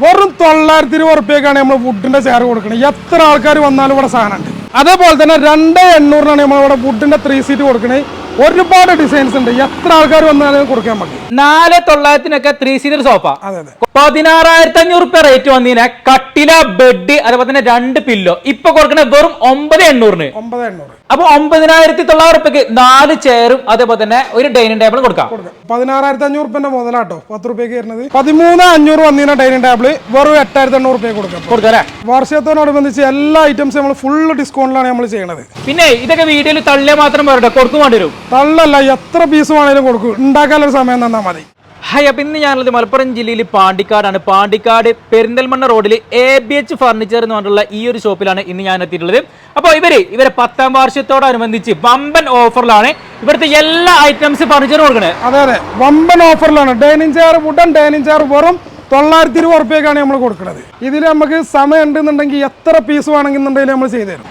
വെറും 920 റുപ്യക്കാണ് നമ്മൾ വുഡിന്റെ ചെയർ കൊടുക്കുന്നത്. എത്ര ആൾക്കാർ വന്നാലും ഇവിടെ സാധനമുണ്ട്. അതേപോലെ തന്നെ 2800 നമ്മളിവിടെ വുഡിന്റെ 3 സീറ്റ് കൊടുക്കുന്നത്. ഒരുപാട് ഡിസൈൻസ് ഉണ്ട്. എത്ര ആൾക്കാർ വന്നാലും കൊടുക്കാൻ പറ്റും. 4900 3 സീറ്റർ സോഫ. 16500 റുപ്യ റേറ്റ് വന്നീനെ. കട്ടില, ബെഡ്, അതുപോലെ തന്നെ 2 പില്ലോ ഇപ്പൊ കൊടുക്കണ വെറും 9800. അപ്പൊ 9900 റുപ്യക്ക് 4 ചെയറും അതേപോലെ തന്നെ ഒരു ഡൈനിങ് ടേബിളും കൊടുക്കാം. 16500 റുപ്യന്റെ മുതലാട്ടോ 10 റുപ്യക്ക് വരുന്നത്. 13500 വന്നീന ഡൈനിങ് ടേബിൾ വെറും 8800 റുപ്യ കൊടുക്കാം. വാർഷികത്തോടനുബന്ധിച്ച് എല്ലാ ഐറ്റംസും നമ്മൾ ഫുൾ ഡിസ്കൗണ്ടിലാണ് നമ്മൾ ചെയ്യുന്നത്. പിന്നെ ഇതൊക്കെ വീഡിയോയിൽ തള്ളിയ മാത്രം പറയട്ടെ, കൊടുക്കും വേണ്ടി വരും. തള്ളല്ല, എത്ര പീസ് വേണേലും കൊടുക്കും. ഉണ്ടാക്കാനൊരു സമയം തന്നാൽ മതി. ഹായ്, അപ്പം ഇന്ന് ഞാനുള്ളത് മലപ്പുറം ജില്ലയിൽ പാണ്ടിക്കാടാണ്. പാണ്ടിക്കാട് പെരിന്തൽമണ്ണ റോഡിൽ ABH ഫർണിച്ചർ എന്ന് പറഞ്ഞിട്ടുള്ള ഈ ഒരു ഷോപ്പിലാണ് ഇന്ന് ഞാൻ എത്തിയിട്ടുള്ളത്. അപ്പോൾ ഇവരെ 10ാം വാർഷികത്തോടനുബന്ധിച്ച് വമ്പൻ ഓഫറിലാണ് ഇവിടുത്തെ എല്ലാ ഐറ്റംസ് ഫർണിച്ചർ കൊടുക്കുന്നത്. അതെ, വമ്പൻ ഓഫറിലാണ്. Dining chair, wooden dining chair വെറും 920 റുപ്യക്കാണ് നമ്മൾ കൊടുക്കുന്നത്. ഇതിൽ നമുക്ക് സമയം ഉണ്ടെന്നുണ്ടെങ്കിൽ എത്ര പീസ് വേണമെന്നുണ്ടെങ്കിൽ നമ്മൾ ചെയ്തു തരും.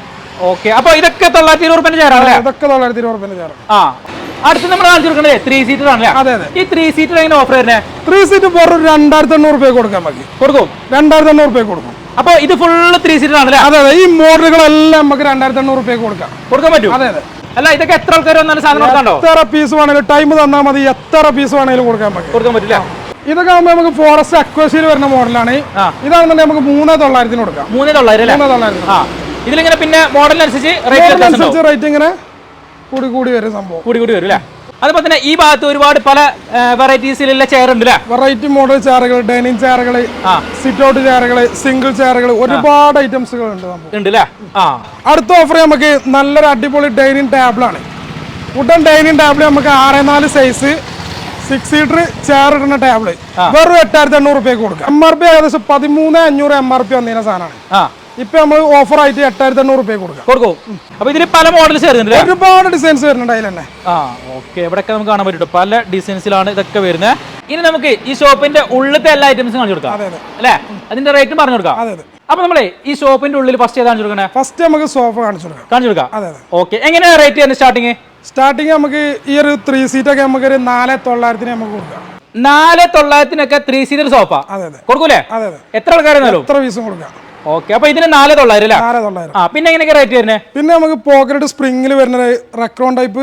ഓക്കെ, അപ്പോൾ ഇതൊക്കെ 920 റുപ്യന്റെ ചെയറാണ്. ഇതൊക്കെ 920 റുപ്യന്റെ ചെയർ. അടുത്ത് നമ്മൾ കാണിച്ചു കൊടുക്കണേ 3 സീറ്റർ ആണല്ലേ? അതെ. ഈ 3 സീറ്റർ എങ്ങനെ ഓഫർ വരുന്നത്? 3 സീറ്റ് വെറും 2800 റുപ്യ കൊടുക്കാൻ മതി. കൊടുക്കും. 2800 റുപ്യ കൊടുക്കും. അപ്പൊ ഇത് ഫുള്ള് 3 സീറ്റർ ആണല്ലേ? അതെ. ഈ മോഡലുകളെല്ലാം നമുക്ക് 2800 റുപ്യ കൊടുക്കാൻ പറ്റും. അതെ. അല്ല, ഇതൊക്കെ എത്ര ആൾക്കാർ വന്നാലും സാധനം കൊടുക്കാണ്ടോ? എത്ര പീസ് വേണേലും ടൈം തന്നാൽ മതി. എത്ര പീസ് വേണേലും കൊടുക്കാൻ പറ്റില്ല. ഇതൊക്കെ ആകുമ്പോൾ നമുക്ക് ഫോറസ്റ്റ് അക്വേഷ്യയിൽ വരുന്ന മോഡലാണ്. ഇതാണെന്നുണ്ടെങ്കിൽ നമുക്ക് 3900 കൊടുക്കാം. 3900. ഇതിലിങ്ങനെ പിന്നെ മോഡലിനനുസരിച്ച് റേറ്റ് ഇങ്ങനെ കൂടി വരും. സംഭവം കൂടി വരും അല്ലേ? അതുപോലെ തന്നെ ഈ ഭാഗത്ത് ഒരുപാട് പല വെറൈറ്റീസിലുള്ള ചെയർ ഉണ്ട്. വെറൈറ്റി മോഡൽ ചെയറുകൾ, ഡൈനിങ് ചെയറുകൾ, സിറ്റ് ഔട്ട് ചെയറുകൾ, സിംഗിൾ ചെയറുകൾ, ഒരുപാട് ഐറ്റംസുകൾ ഉണ്ട്. അടുത്ത ഓഫർ നമുക്ക് നല്ലൊരു അടിപൊളി ഡൈനിങ് ടേബിൾ ആണ്. വുഡൻ ഡൈനിങ് ടേബിൾ നമുക്ക് 6x4 സൈസ് 6 സീറ്റർ ചെയർ ഇടുന്ന ടേബിൾ വെറും 8800 റുപ്യക്ക് കൊടുക്കാം. MRP ഏകദേശം 13500 MRP വന്നതിന സാധനമാണ്. ഇപ്പൊ നമ്മൾ ഓഫർ ആയിട്ട് 8800 റുപ്യ കൊടുക്കും. അപ്പൊ ഇതിൽ പല മോഡൽസ് വരുന്നുണ്ട്, ഒരുപാട് ഡിസൈൻസ് വരുന്നുണ്ട് അതിൽ തന്നെ. ഓക്കെ, ഇവിടെയൊക്കെ നമുക്ക് കാണാൻ പറ്റും പല ഡിസൈൻസിലാണ് ഇതൊക്കെ വരുന്നത്. ഇനി നമുക്ക് ഈ ഷോപ്പിന്റെ ഉള്ളിലത്തെ എല്ലാ ഐറ്റംസും കാണിച്ചു കൊടുക്കാം അല്ലേ? അതിന്റെ റേറ്റും പറഞ്ഞു കൊടുക്കാം. അപ്പൊ നമ്മളെ ഈ ഷോപ്പിന്റെ ഉള്ളിൽ ഫസ്റ്റ് ഏതാണ് കൊടുക്കണേ? ഫസ്റ്റ് നമുക്ക് സോഫ കാണിച്ചു കൊടുക്കാം. ഓക്കെ, എങ്ങനെയാ റേറ്റ് വരുന്നത്? സ്റ്റാർട്ടിങ് നമുക്ക് ഈ ഒരു 3 സീറ്റ് ഒക്കെ നമുക്ക് 4900 നമുക്ക് കൊടുക്കാം. 4900 3 സീറ്റർ സോഫ കൊടുക്കൂലേ? എത്ര ആൾക്കാരെന്നാലും എത്ര പീസും കൊടുക്കാം. ഓക്കെ, അപ്പൊ ഇതിന് 4900 അല്ലേ? പിന്നെ എങ്ങനെയൊക്കെ റേറ്റ് വരുന്നത്? പിന്നെ നമുക്ക് പോക്കറ്റ് സ്പ്രിംഗിൽ വരുന്ന റെക്രോൺ ടൈപ്പ്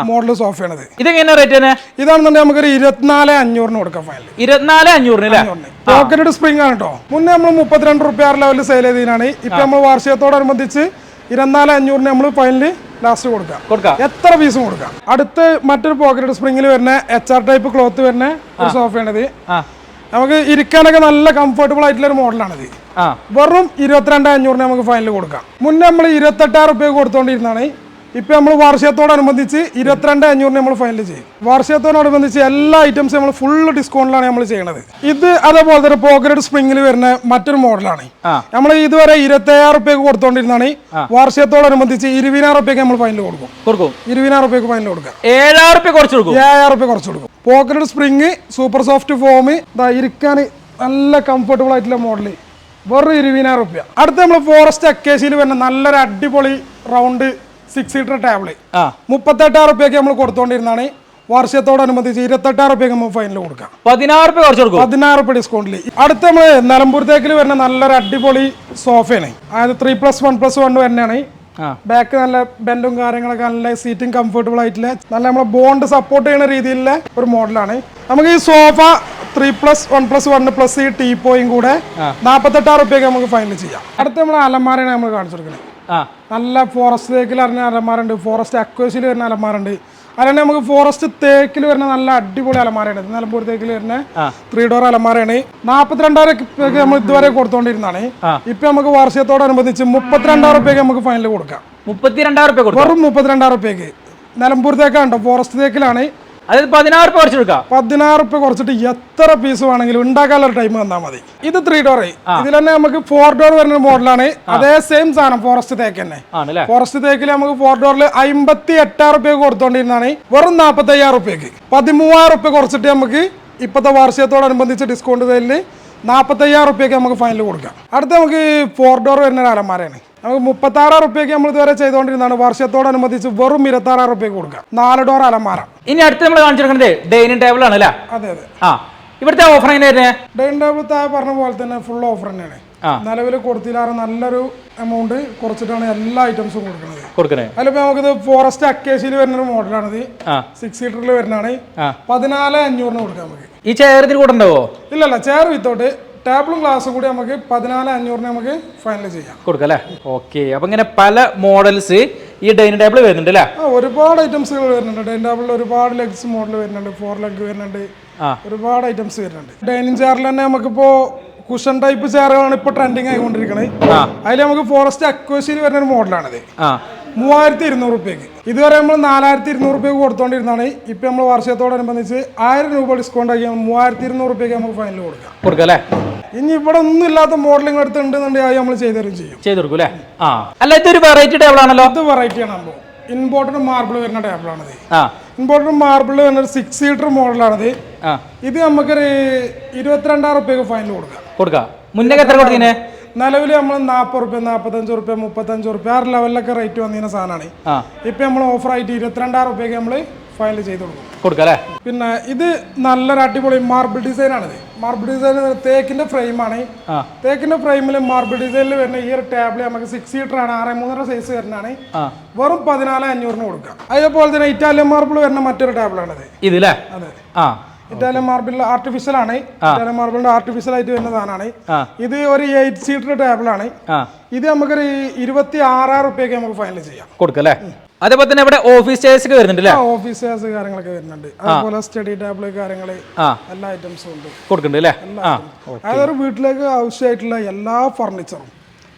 മോഡൽ സോഫയാണ്. ഇതെങ്ങനെ റേറ്റ് വരുന്നത്? ഇതാണെന്നുണ്ടെങ്കിൽ നമുക്ക് 24500 കൊടുക്കാം. 24500 പോക്കറ്റ് സ്പ്രിംഗ് ആണ് കേട്ടോ. മുന്നേ നമ്മൾ 32 റുപ്യ ലെവലിൽ സെയിൽ ചെയ്തതിനാണ്. ഇപ്പൊ നമ്മൾ വാർഷികത്തോടനുബന്ധിച്ച് 24500 നമ്മൾ ഫൈനല് ലാസ്റ്റ് കൊടുക്കാം. എത്ര പീസും കൊടുക്കാം. അടുത്ത് മറ്റൊരു പോക്കറ്റ് സ്പ്രിംഗിൽ വരുന്ന HR ടൈപ്പ് ക്ലോത്ത് വരുന്ന ഒരു സോഫയാണിത്. നമുക്ക് ഇരിക്കാനൊക്കെ നല്ല കംഫർട്ടബിൾ ആയിട്ടുള്ള ഒരു മോഡലാണിത്. വെറും 22500 നമുക്ക് ഫൈനൽ കൊടുക്കാം. മുന്നേ നമ്മൾ 28000 റുപ്യ കൊടുത്തോണ്ടിരുന്നാണ്. ഇപ്പൊ നമ്മൾ വാർഷികത്തോടനുബന്ധിച്ച് 22500 നമ്മൾ ഫൈനൽ ചെയ്യും. വാർഷികത്തോടനുബന്ധിച്ച് എല്ലാ ഐറ്റംസും നമ്മൾ ഫുൾ ഡിസ്കൗണ്ടിലാണ് നമ്മൾ ചെയ്യുന്നത്. ഇത് അതേപോലെ തന്നെ പോക്കറ്റ് സ്പ്രിംഗിൽ വരുന്ന മറ്റൊരു മോഡലാണ്. നമ്മൾ ഇതുവരെ 27000 റുപ്യ കൊടുത്തോണ്ടിരുന്നാണ്. വാർഷികത്തോടനുബന്ധിച്ച് 20000 റുപ്യക്ക് നമ്മൾ ഫൈനൽ കൊടുക്കും. 20000 റുപ്യക്ക് ഫൈനൽ കൊടുക്കാം. 7000 റുപ്യ കുറച്ച് കൊടുക്കും. Pocket spring, super soft foam, ഇരിക്കാൻ നല്ല കംഫർട്ടബിൾ ആയിട്ടുള്ള മോഡല് വെറും 20000 റുപ്യ. അടുത്ത നമ്മൾ ഫോറസ്റ്റ് അക്കേഷ്യയിൽ വരുന്ന നല്ലൊരു അടിപൊളി റൗണ്ട് 6 സീറ്റർ ടേബിള് 38000 റുപ്യക്ക് നമ്മൾ കൊടുത്തോണ്ടിരുന്നാണ്. വാർഷികത്തോടനുബന്ധിച്ച് 28000 റുപ്യക്ക് നമ്മൾ ഫൈനൽ കൊടുക്കാം. 16000 റുപ്യ ഡിസ്കൗണ്ടിൽ. അടുത്ത നമ്മൾ നിലമ്പൂരത്തേക്കിൽ വരുന്ന നല്ലൊരു അടിപൊളി സോഫയാണ്. അതായത് 3+1+1 തന്നെയാണ്. ബാക്ക് നല്ല ബെൻഡും കാര്യങ്ങളൊക്കെ നല്ല സീറ്റിംഗ് കംഫർട്ടബിൾ ആയിട്ടുള്ള നല്ല നമ്മളെ ബോണ്ട് സപ്പോർട്ട് ചെയ്യുന്ന രീതിയിലുള്ള ഒരു മോഡലാണ്. നമുക്ക് ഈ സോഫ 3+1+1+ ഈ ടീപ്പോയും കൂടെ 48000 റുപ്യക്ക് നമുക്ക് ഫൈനൽ ചെയ്യാം. അടുത്ത നമ്മൾ അലമാരയാണ് നമ്മൾ കാണിച്ചു കൊടുക്കുന്നത്. നല്ല ഫോറസ്റ്റ് തേക്കിൽ അറിഞ്ഞ അലമാരുണ്ട്, ഫോറസ്റ്റ് അക്വേഷ്യയിൽ വരുന്ന അലമാരുണ്ട്. അതുതന്നെ നമുക്ക് ഫോറസ്റ്റ് തേക്കിൽ വരുന്ന നല്ല അടിപൊളി അലമാരയാണ്. നിലമ്പൂർ തേക്കിൽ വരുന്ന 3 ഡോർ അലമാരയാണ്. 42000 റുപ്യക്ക് നമ്മൾ ഇതുവരെ കൊടുത്തോണ്ടിരുന്നാണ്. ഇപ്പൊ നമുക്ക് വാർഷികത്തോടനുബന്ധിച്ച് 32000 റുപ്യക്ക് നമുക്ക് ഫൈനൽ കൊടുക്കാം. 32000 റുപ്യ വെറും 32000 റുപ്യക്ക്. നിലമ്പൂർ തേക്കാണ്, ഫോറസ്റ്റ് തേക്കിലാണ്. അതായത് 16000 റുപ്യ കുറച്ചെടുക്കാം. 16000 റുപ്യ കുറച്ചിട്ട് എത്ര പീസ് വേണമെങ്കിലും ഉണ്ടാക്കാനുള്ള ടൈം തന്നാൽ മതി. ഇത് 3 ഡോർ. ഇതിൽ തന്നെ നമുക്ക് 4 ഡോർ വരുന്ന മോഡലാണ്. അതേ സെയിം സാധനം ഫോറസ്റ്റ് തേക്ക് തന്നെ. ഫോറസ്റ്റ് തേക്കിൽ നമുക്ക് 4 ഡോറിൽ 58000 റുപ്യക്ക് കൊടുത്തോണ്ടിരുന്നാണ്. വെറും 45000 റുപ്യക്ക് 13000 റുപ്യ കുറച്ചിട്ട് നമുക്ക് ഇപ്പോഴത്തെ വാർഷികത്തോടനുബന്ധിച്ച് ഡിസ്കൗണ്ട് തേലിൽ 45000 റുപ്യക്ക് നമുക്ക് ഫൈനൽ കൊടുക്കാം. അടുത്ത നമുക്ക് 4 ഡോർ വരുന്ന ഒരു അലമാരയാണ്. നമുക്ക് 36000 റുപ്യക്ക് നമ്മൾ ഇതുവരെ ചെയ്തുകൊണ്ടിരുന്നതാണ്. വർഷത്തോടനുബന്ധിച്ച് വെറും 26000 റുപ്യക്ക് കൊടുക്കാം. 4 ഡോർ അലമാര. ഇനി അടുത്ത് നമ്മൾ കാണിച്ചിരിക്കുന്നത് ഡൈനിങ് ടേബിൾ ആണ് അല്ലേ? അതെ. ഇവിടുത്തെ ഓഫർ എങ്ങനെ വരുന്നത്? ഡൈനിങ് ടേബിൾ താഴെ പറഞ്ഞ പോലെ തന്നെ ഫുൾ ഓഫർ തന്നെയാണ്. നിലവിൽ കൊടുത്തില്ലാറ് നല്ലൊരു എമൗണ്ട് കുറച്ചിട്ടാണ് എല്ലാ ഐറ്റംസും കൊടുക്കുന്നത്. അതിലിപ്പോ നമുക്കിത് ഫോറസ്റ്റ് അക്കേഷ്യയിൽ വരുന്ന ഒരു മോഡലാണിത്. 6 സീറ്ററിൽ വരുന്നതാണ്. 14,500 കൊടുക്കാം നമുക്ക്. ഈ ചെയർ ഇതിൽ കൂടെ ഉണ്ടാവോ? ഇല്ലല്ല, ചെയർ വിത്തോട്ട് ടേബിളും ഗ്ലാസും കൂടി നമുക്ക് 14,500 നമുക്ക് ഫൈനൽ ചെയ്യാം, കൊടുക്കാം അല്ലേ? ഓക്കെ. അപ്പൊ ഇങ്ങനെ പല മോഡൽസ് ഈ ഡൈനിങ് ടേബിൾ വരുന്നുണ്ട് അല്ലേ? ഒരുപാട് ഐറ്റംസുകൾ വരുന്നുണ്ട്. ഡൈനിങ് ടേബിളിൽ ഒരുപാട് ലെഗ്സ് മോഡൽ വരുന്നുണ്ട്, 4 ലെഗ് വരുന്നുണ്ട്, ഒരുപാട് ഐറ്റംസ് വരുന്നുണ്ട്. ഡൈനിങ് ചെയറിൽ തന്നെ നമുക്കിപ്പോ കുഷൻ ടൈപ്പ് ചെയറുകളാണ് ഇപ്പൊ ട്രെൻഡിങ് ആയിക്കൊണ്ടിരിക്കുന്നത്. അതിൽ നമുക്ക് ഫോറസ്റ്റ് അക്വേഷ്യയിൽ വരുന്ന ഒരു മോഡലാണിത്. 3,200 രൂപയ്ക്ക്. ഇതുവരെ നമ്മൾ 4,200 രൂപയ്ക്ക് കൊടുത്തോണ്ടിരുന്നാണ്. ഇപ്പൊ നമ്മൾ വാർഷികത്തോടനുബന്ധിച്ച് 1000 രൂപ ഡിസ്കൗണ്ട് ആക്കി 3,200 രൂപയ്ക്ക് നമുക്ക് ഫൈനൽ കൊടുക്കാം. ഇനി ഇവിടെ ഒന്നും ഇല്ലാത്ത മോഡലിംഗ് എടുത്തുണ്ടെന്നുണ്ടെങ്കിൽ അത് നമ്മൾ ചെയ്തു കൊടുക്കും അല്ലേ? അല്ല, ഇതൊരു വെറൈറ്റി ടേബിൾ ആണല്ലോ. ഇത് വെറൈറ്റി ആണ്. നമ്മൾ ഇമ്പോർട്ടഡ് മാർബിൾ വരുന്ന ടേബിളാണിത്. ഇമ്പോർട്ടഡ് മാർബിൾ വരുന്ന ഒരു 6 സീറ്റർ മോഡലാണിത്. ഇത് നമുക്കൊരു 22,000 രൂപയ്ക്ക് ഫൈനൽ കൊടുക്കാം. മുന്നേ എത്ര കൊടുത്തീനെ? നിലവിൽ നമ്മൾ 40 രൂപ, 45 രൂപ, 35 രൂപ ആ ലെവലിലൊക്കെ റേറ്റ് വന്നിരുന്ന സാധനമാണ്. ഇപ്പൊ നമ്മൾ ഓഫർ ആയിട്ട് 22,000 രൂപയ്ക്ക് നമ്മൾ ഫൈനൽ ചെയ്ത് കൊടുക്കും. പിന്നെ ഇത് നല്ലൊരു അടിപൊളി മാർബിൾ ഡിസൈൻ ആണിത്. മാർബിൾ ഡിസൈൻ തേക്കിന്റെ ഫ്രെയിമാണ്. തേക്കിന്റെ ഫ്രെയിമിൽ മാർബിൾ ഡിസൈനിൽ വരുന്ന ഈ ഒരു ടേബിൾ നമുക്ക് 6 സീറ്റർ ആണ്, 6.3 സൈസ് വരുന്നതാണ്. വെറും 14,500 കൊടുക്കാം. അതേപോലെ തന്നെ ഇറ്റാലിയൻ മാർബിൾ വരുന്ന മറ്റൊരു ടേബിൾ ആണിത്. അതെ, ഇറ്റാലിയൻ മാർബിൾ ആർട്ടിഫിഷ്യൽ ആണ്. ഇറ്റാലിയൻ മാർബിളിന്റെ ആർട്ടിഫിഷ്യൽ ആയിട്ട് വരുന്ന സാധനമാണ്. ഇത് ഒരു 8 സീറ്റർ ടേബിൾ ആണ്. ഇത് നമുക്കൊരു 26,000 രൂപയ്ക്ക് നമുക്ക് ഫൈനൽ ചെയ്യാം, കൊടുക്കല്ലേ? അതേപോലെ തന്നെ ഇവിടെ ഓഫീസ് ചെയർസ് ഒക്കെ വരുന്നുണ്ട്. ഓഫീസ് ചെയർസ് കാര്യങ്ങളൊക്കെ വരുന്നുണ്ട്. അതുപോലെ സ്റ്റഡി ടേബിൾ കാര്യങ്ങള് എല്ലാ ഐറ്റംസും ഉണ്ട്, കൊടുക്കുന്നുണ്ട്. അതൊരു വീട്ടിലേക്ക് ആവശ്യമായിട്ടുള്ള എല്ലാ ഫർണിച്ചറും,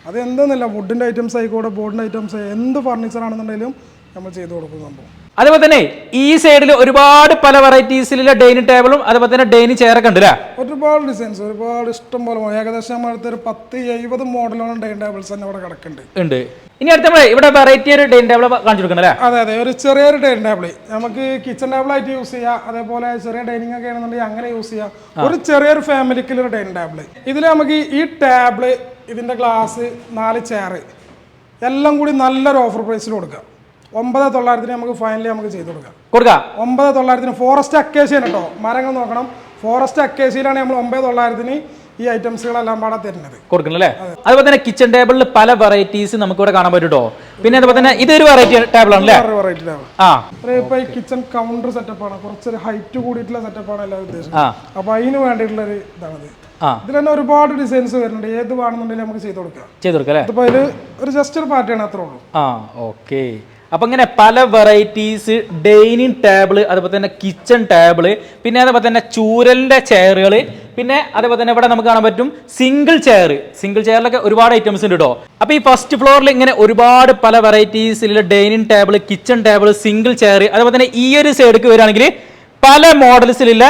അത് എന്തെന്നില്ല, വുഡിന്റെ ഐറ്റംസ് ആയിക്കോട്ടെ, ബോർഡിന്റെ ഐറ്റംസ്, എന്ത് ഫർണിച്ചർ ആണെന്നുണ്ടെങ്കിലും നമ്മൾ ചെയ്തു കൊടുക്കും സംഭവം. അതേപോലെ തന്നെ ഈ സൈഡിൽ ഒരുപാട് പല വെറൈറ്റീസിലുള്ള ഡൈനിങ് ടേബിളും അതേപോലെ തന്നെ ഡൈനിങ് ചെയർ ഒക്കെ ഉണ്ട്. ഒരുപാട് ഡിസൈൻസ്, ഒരുപാട് ഇഷ്ടം പോലെ, ഏകദേശം ഒരു 10-70 മോഡലോളം ഡൈനിങ് ടേബിൾസ് തന്നെ ഇവിടെ കിടക്കുന്നുണ്ട്. ഇനി അടുത്ത ഇവിടെ വെറൈറ്റി ഒരു ഡൈനിങ് ടേബിൾ കാണിച്ചു കൊടുക്കണല്ലേ? അതെ, ഒരു ചെറിയൊരു ഡൈനിങ് ടേബിൾ നമുക്ക് കിച്ചൺ ടേബിൾ ആയിട്ട് യൂസ് ചെയ്യാം. അതേപോലെ ചെറിയ ഡൈനിങ് ഒക്കെ ആണെന്നുണ്ടെങ്കിൽ അങ്ങനെ യൂസ് ചെയ്യാം. ഒരു ചെറിയൊരു ഫാമിലിക്കുള്ള ഒരു ഡൈനിങ് ടേബിൾ. ഇതിൽ നമുക്ക് ഈ ടേബിള്, ഇതിന്റെ ഗ്ലാസ്, 4 ചെയർ എല്ലാം കൂടി നല്ലൊരു ഓഫർ പ്രൈസിൽ കൊടുക്കാം. 9,900 നമുക്ക് ഫൈനലി നമുക്ക് ചെയ്ത് കൊടുക്കാം. 9,900 ഫോറസ്റ്റ് അക്കേഷ്യ കേട്ടോ. മരങ്ങൾ നോക്കണം, ഫോറസ്റ്റ് അക്കേഷ്യയിലാണ് നമ്മൾ 9,900 ഈ ഐറ്റംസുകളെല്ലാം പാടെ തരുന്നത്, കൊടുക്കണല്ലേ? അതുപോലെ തന്നെ കിച്ചൺ ടേബിളിൽ പല വെറൈറ്റീസ് നമുക്ക് ഇവിടെ കാണാൻ പറ്റും. പിന്നെ അതുപോലെ തന്നെ ഇതൊരു വെറൈറ്റി ടേബിൾ ആണല്ലേ? Variety table. ഇപ്പൊ ഈ കിച്ചൺ കൗണ്ടർ സെറ്റപ്പ് ആണ്, കുറച്ചൊരു ഹൈറ്റ് കൂടിയിട്ടുള്ള സെറ്റപ്പ് ആണ് എല്ലാവരും ഉദ്ദേശിക്കുന്നത്. അപ്പൊ അതിന് വേണ്ടിയിട്ടുള്ള ഒരു ഇതാണത്. ഇതിൽ തന്നെ ഒരുപാട് ഡിസൈൻസ് വരുന്നുണ്ട്. ഏത് വേണമെന്നുണ്ടെങ്കിൽ നമുക്ക് ചെയ്ത് കൊടുക്കാം. ഇതിപ്പോ അതിൽ ഒരു ജസ്റ്റ് ഒരു പാറ്റേൺ അത്രേ ഉള്ളൂ. ഓക്കെ. അപ്പൊ ഇങ്ങനെ പല വെറൈറ്റീസ് ഡൈനിങ് ടേബിള്, അതുപോലെ തന്നെ കിച്ചൺ ടേബിള്, പിന്നെ അതേപോലെ തന്നെ ചൂരലിന്റെ ചെയറുകൾ, പിന്നെ അതേപോലെ തന്നെ ഇവിടെ നമുക്ക് കാണാൻ പറ്റും സിംഗിൾ ചെയറിലൊക്കെ ഒരുപാട് ഐറ്റംസ് ഉണ്ട് കേട്ടോ. അപ്പൊ ഈ ഫസ്റ്റ് ഫ്ലോറിൽ ഇങ്ങനെ ഒരുപാട് പല വെറൈറ്റീസിലുള്ള dining table, kitchen table, single chair, അതുപോലെ തന്നെ ഈ ഒരു സൈഡിലേക്ക് വരികയാണെങ്കിൽ പല മോഡൽസിലുള്ള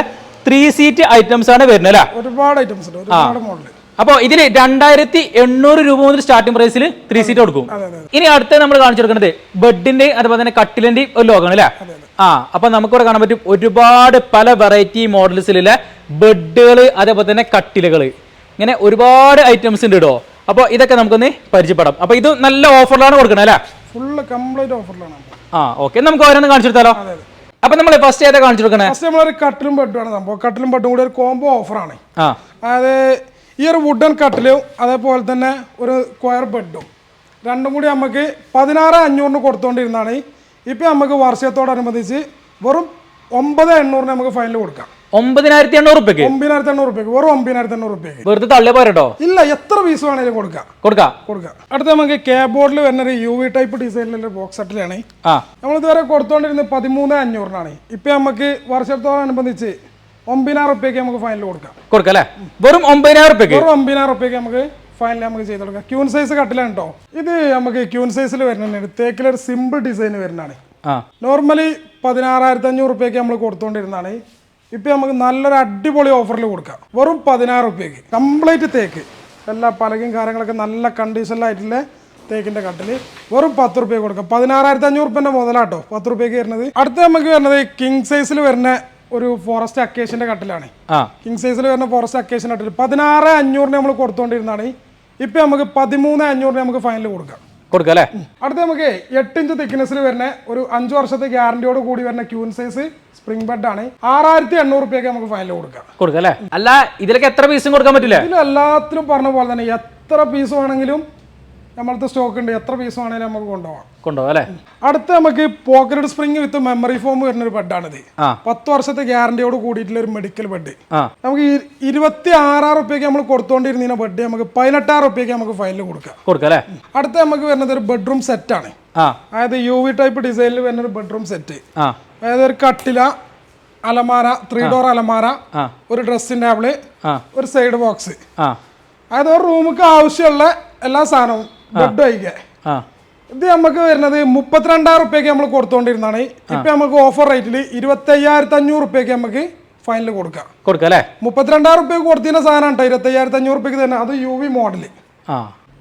3 സീറ്റ് ഐറ്റംസ് ആണ് വരുന്നത് അല്ലേ? ഒരുപാട് ഐറ്റംസ് ഉണ്ട്, ഒരുപാട് മോഡൽ. അപ്പൊ ഇതില് 2,800 രൂപ മുതൽ സ്റ്റാർട്ടിംഗ് പ്രൈസിൽ 3 സീറ്റ് കൊടുക്കും. ഇനി അടുത്ത നമ്മൾ കാണിച്ചു കൊടുക്കുന്നത് ബെഡിന്റെ അതുപോലെ തന്നെ കട്ടിലിന്റെ ഒരു ലോകമാണ് അല്ലേ? അപ്പൊ നമുക്കിവിടെ കാണാൻ പറ്റും ഒരുപാട് പല വെറൈറ്റി മോഡൽസിലുള്ള ബെഡുകൾ, അതേപോലെ തന്നെ കട്ടിലുകൾ, ഇങ്ങനെ ഒരുപാട് ഐറ്റംസ് ഉണ്ട് കേട്ടോ. അപ്പൊ ഇതൊക്കെ നമുക്കൊന്ന് പരിചയപ്പെടാം. അപ്പൊ ഇത് നല്ല ഓഫറിലാണ് കൊടുക്കുന്നത് അല്ലേ? Full complete ഓഫറിലാണ്. ഓക്കെ, നമുക്ക് ഓരോന്ന് കാണിച്ചു കൊടുത്താലോ? അപ്പൊ നമ്മൾ ഫസ്റ്റ് ഏതാ കാണിച്ചു കൊടുക്കണേ? ഫസ്റ്റ് നമ്മളൊരു കട്ടിലും ബെഡും ആണ് സംഭവം. കട്ടിലും ബെഡും കൂടി ഒരു കോംബോ ഓഫറാണ്. അതായത് ഈ ഒരു വുഡൻ കട്ടിലും അതേപോലെ തന്നെ ഒരു സ്ക്വയർ ബെഡും രണ്ടും കൂടി നമുക്ക് 16,500 കൊടുത്തോണ്ടിരുന്നാണ്. ഇപ്പൊ നമുക്ക് വാർഷികത്തോടനുബന്ധിച്ച് വെറും 9,800 നമുക്ക് ഫൈനൽ കൊടുക്കാം. 9,800 രൂപയ്ക്ക്? 9,800 രൂപയ്ക്ക്, വെറും 9,800 രൂപയ്ക്ക്. വെറുതെ തള്ളിയ പോരട്ടോ? ഇല്ല, എത്ര പീസ് വേണേലും കൊടുക്കാം. അടുത്ത നമുക്ക് കേബോർഡിൽ വരുന്ന ഒരു UV ടൈപ്പ് ഡിസൈനിലുള്ള ബോക്സ് സെറ്റിലാണ്. നമ്മൾ ഇതുവരെ കൊടുത്തോണ്ടിരുന്നത് 13,500 ഇപ്പൊ നമുക്ക് വാർഷികത്തോടനുബന്ധിച്ച് 9,000 രൂപയ്ക്ക് നമുക്ക് ഫൈനൽ കൊടുക്കാം. വെറും 9,000 രൂപയ്ക്ക് നമുക്ക് ഫൈനൽ നമുക്ക് ചെയ്ത് കൊടുക്കാം. ക്യൂൺ സൈസ് കട്ടിലാണ് കേട്ടോ. ഇത് നമുക്ക് ക്യൂൺ സൈസിൽ വരുന്നുണ്ട്. തേക്കിലൊരു സിമ്പിൾ ഡിസൈൻ വരുന്നതാണ്. നോർമലി 16,500 രൂപയ്ക്ക് നമ്മൾ കൊടുത്തോണ്ടിരുന്നതാണ്. ഇപ്പൊ നമുക്ക് നല്ലൊരു അടിപൊളി ഓഫറിൽ കൊടുക്കാം. വെറും 16,000 രൂപയ്ക്ക് കംപ്ലീറ്റ് തേക്ക്, എല്ലാ പലകയും കാര്യങ്ങളൊക്കെ നല്ല കണ്ടീഷനിലായിട്ടുള്ള തേക്കിന്റെ കട്ടില് വെറും 10 രൂപയ്ക്ക് കൊടുക്കാം. 16,500 രൂപന്റെ മുതലാട്ടോ 10 രൂപയ്ക്ക് വരുന്നത്. അടുത്ത നമുക്ക് വരുന്നത് കിങ് സൈസിൽ വരുന്ന ഒരു ഫോറസ്റ്റ് അക്കേഷ്യന്റെ കട്ടിലാണ്. കിങ് സൈസിൽ വരുന്ന ഫോറസ്റ്റ് അക്കേഷ്യൻ കട്ടിൽ 16,500 നമ്മൾ കൊടുത്തോണ്ടിരുന്നാണ്. ഇപ്പൊ നമുക്ക് 13,500 നമുക്ക് ഫൈനൽ കൊടുക്കാം. കൊടുക്കാം അല്ലേ? അടുത്ത നമുക്ക് 8 ഇഞ്ച് തിക്നെസ്സിൽ വരുന്ന ഒരു 5 വർഷത്തെ ഗ്യാരണ്ടിയോട് കൂടി വരുന്ന ക്യൂൻ സൈസ് സ്പ്രിംഗ് ബെഡ് ആണ്. 6800 രൂപയ്ക്ക് നമുക്ക് ഫൈനൽ കൊടുക്കാം അല്ലേ? അല്ല ഇതിലൊക്കെ എത്ര പീസും കൊടുക്കാൻ പറ്റില്ല? ഇതിൽ എല്ലാത്തിലും പറഞ്ഞ പോലെ തന്നെ എത്ര പീസ് വേണമെങ്കിലും നമ്മളത്തെ സ്റ്റോക്ക് ഉണ്ട്, എത്ര പീസ് വേണമെങ്കിലും നമുക്ക് കൊണ്ടുപോകാം അല്ലേ? അടുത്ത നമുക്ക് pocket spring with memory form വരുന്ന ഒരു ബെഡാണിത്. 10 വർഷത്തെ ഗ്യാരണ്ടിയോട് കൂടിയിട്ടുള്ള ഒരു മെഡിക്കൽ ബെഡ്. നമുക്ക് 26,000 രൂപയ്ക്ക് നമ്മൾ കൊടുത്തോണ്ടിരുന്ന ബെഡ് നമുക്ക് 18,000 രൂപയ്ക്ക് നമുക്ക് ഫൈനൽ കൊടുക്കാം. അടുത്ത നമുക്ക് വരുന്നത് ഒരു ബെഡ്റൂം സെറ്റ് ആണ്. അതായത് UV ടൈപ്പ് ഡിസൈനിൽ വരുന്ന ഒരു ബെഡ്റൂം സെറ്റ്. അതായത് ഒരു കട്ടില, അലമാര, 3 ഡോർ അലമാര, ഒരു ഡ്രസ്സിംഗ് ടേബിള്, ഒരു സൈഡ് ബോക്സ്. അതായത് ഒരു റൂമിക്ക് ആവശ്യമുള്ള എല്ലാ സാധനവും ബെഡ് വഹിക്കുക. ഇത് നമുക്ക് വരുന്നത് 32,000 രൂപയ്ക്ക് നമ്മൾ കൊടുത്തോണ്ടിരുന്നാണ്. ഇപ്പൊ നമുക്ക് ഓഫർ റേറ്റിൽ 25,500 രൂപയ്ക്ക് നമുക്ക് ഫൈനൽ കൊടുക്കാം. 32,000 രൂപയ്ക്ക് കൊടുത്തിരുന്ന സാധനം കേട്ടോ 25,500 രൂപയ്ക്ക് തന്നെ. അത് UV മോഡല്.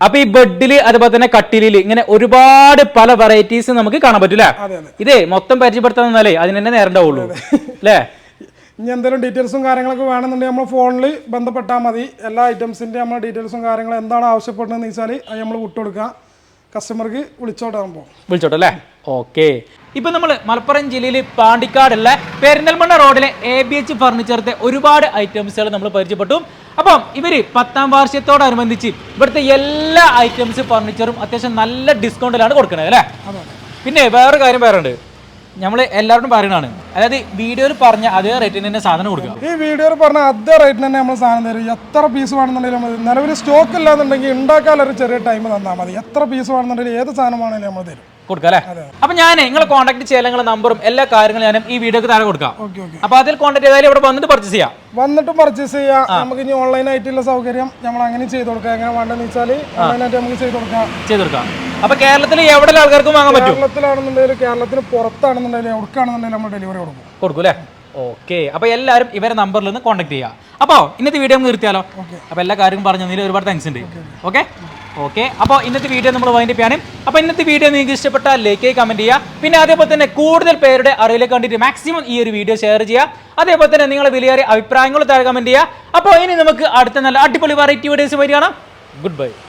അപ്പൊ ഈ ബെഡില് അതുപോലെ തന്നെ കട്ടിലില് ഇങ്ങനെ ഒരുപാട് പല വെറൈറ്റീസ് നമുക്ക് കാണാൻ പറ്റൂല. ഇതേ മൊത്തം പരിചയപ്പെടുത്താന്നല്ലേ അതിന് തന്നെ നേരണ്ടാവുള്ളൂ അല്ലേ? ഇനി എന്തെങ്കിലും ഡീറ്റെയിൽസും കാര്യങ്ങളൊക്കെ വേണമെന്നുണ്ടെങ്കിൽ നമ്മൾ ഫോണിൽ ബന്ധപ്പെട്ടാൽ മതി. എല്ലാ ഐറ്റംസിൻ്റെ നമ്മൾ ഡീറ്റെയിൽസും കാര്യങ്ങളും എന്താണ് ആവശ്യപ്പെടുന്നതെന്ന് വെച്ചാൽ അത് നമ്മൾ വിട്ടുകൊടുക്കുക. കസ്റ്റമർക്ക് വിളിച്ചോട്ടെ അല്ലേ? ഓക്കെ. ഇപ്പൊ നമ്മൾ മലപ്പുറം ജില്ലയിൽ പാണ്ടിക്കാടുള്ള പെരിന്തൽമണ്ണ റോഡിലെ ABH ഫർണിച്ചറിന്റെ ഒരുപാട് ഐറ്റംസുകൾ നമ്മൾ പരിചയപ്പെട്ടു. അപ്പം ഇവര് 10ാം വാർഷികത്തോടനുബന്ധിച്ച് ഇവിടുത്തെ എല്ലാ ഐറ്റംസ് ഫർണിച്ചറും അത്യാവശ്യം നല്ല ഡിസ്കൗണ്ടിലാണ് കൊടുക്കുന്നത് അല്ലേ? പിന്നെ വേറൊരു കാര്യം വേറുണ്ട്, നമ്മൾ എല്ലാവരും പറയുന്നതാണ്, അതായത് വീഡിയോയിൽ പറഞ്ഞ അതേ റേറ്റിന് തന്നെ സാധനം കൊടുക്കുക. ഈ വീഡിയോയിൽ പറഞ്ഞ അതേ റേറ്റിന് തന്നെ നമ്മൾ സാധനം തരും. എത്ര പീസ് വേണമെന്നുണ്ടെങ്കിലും മതി. നിലവിൽ സ്റ്റോക്ക് ഇല്ലാന്നുണ്ടെങ്കിൽ ഉണ്ടാക്കാനൊരു ചെറിയ ടൈം തന്നാൽ മതി. എത്ര പീസ് വേണമെന്നുണ്ടെങ്കിൽ ഏത് സാധനം വേണമെങ്കിലും നമ്മൾ തരും. കൊടുക്കാം അല്ലേ? അപ്പൊ ഞാൻ നിങ്ങളെ കോൺടാക്ട് ചെയ്യാൻ നിങ്ങളുടെ നമ്പറും എല്ലാ കാര്യങ്ങളും ഞാനും ഈ വീഡിയോക്ക് താഴെ കൊടുക്കാം. അപ്പൊ അതിൽ കോൺടാക്ട് ചെയ്താലും ഇവിടെ വന്നിട്ട് പർച്ചേസ് ചെയ്യാം. നമുക്ക് ഇനി ഓൺലൈൻ ആയിട്ടുള്ള സൗകര്യം നമ്മൾ അങ്ങനെ ചെയ്ത് കൊടുക്കാം. എങ്ങനെ വേണ്ടെന്ന് വെച്ചാൽ ഓൺലൈനായിട്ട് നമുക്ക് ചെയ്ത് കൊടുക്കാം. അപ്പൊ കേരളത്തിൽ എവിടെ ആൾക്കാർക്കും വാങ്ങാൻ പറ്റും? കേരളത്തിലാണെന്നുണ്ടെങ്കിലും കേരളത്തിന് പുറത്താണെന്നുണ്ടെങ്കിലും എവിടെയാണെന്നുണ്ടെങ്കിലും നമ്മൾ ഡെലിവറി കൊടുക്കും അല്ലേ? ഓക്കെ. അപ്പൊ എല്ലാവരും ഇവരെ നമ്പറിൽ നിന്ന് കോൺടാക്ട് ചെയ്യാം. അപ്പൊ ഇന്നത്തെ വീഡിയോ നമുക്ക് നിർത്തിയാലോ? അപ്പൊ എല്ലാ കാര്യവും പറഞ്ഞു ഒരുപാട് താങ്ക്സ് ഉണ്ട്. ഓക്കെ. അപ്പോൾ ഇന്നത്തെ വീഡിയോ നമ്മൾ വൈൻഡപ്പ് ചെയ്യാണ്. അപ്പോൾ ഇന്നത്തെ വീഡിയോ നിങ്ങൾക്ക് ഇഷ്ടപ്പെട്ടാൽ ലൈക്ക് കമന്റ് ചെയ്യുക. പിന്നെ അതേപോലെ തന്നെ കൂടുതൽ പേരുടെ അറിവിലേക്ക് കണ്ടിട്ട് മാക്സിമം ഈ ഒരു വീഡിയോ ഷെയർ ചെയ്യുക. അതേപോലെ തന്നെ നിങ്ങളുടെ വിലയേറിയ അഭിപ്രായങ്ങൾ താഴെ കമന്റ് ചെയ്യുക. അപ്പോൾ ഇനി നമുക്ക് അടുത്ത നല്ല അടിപൊളി വെറൈറ്റി വീഡിയോസ് വരികയാണ്. Good bye.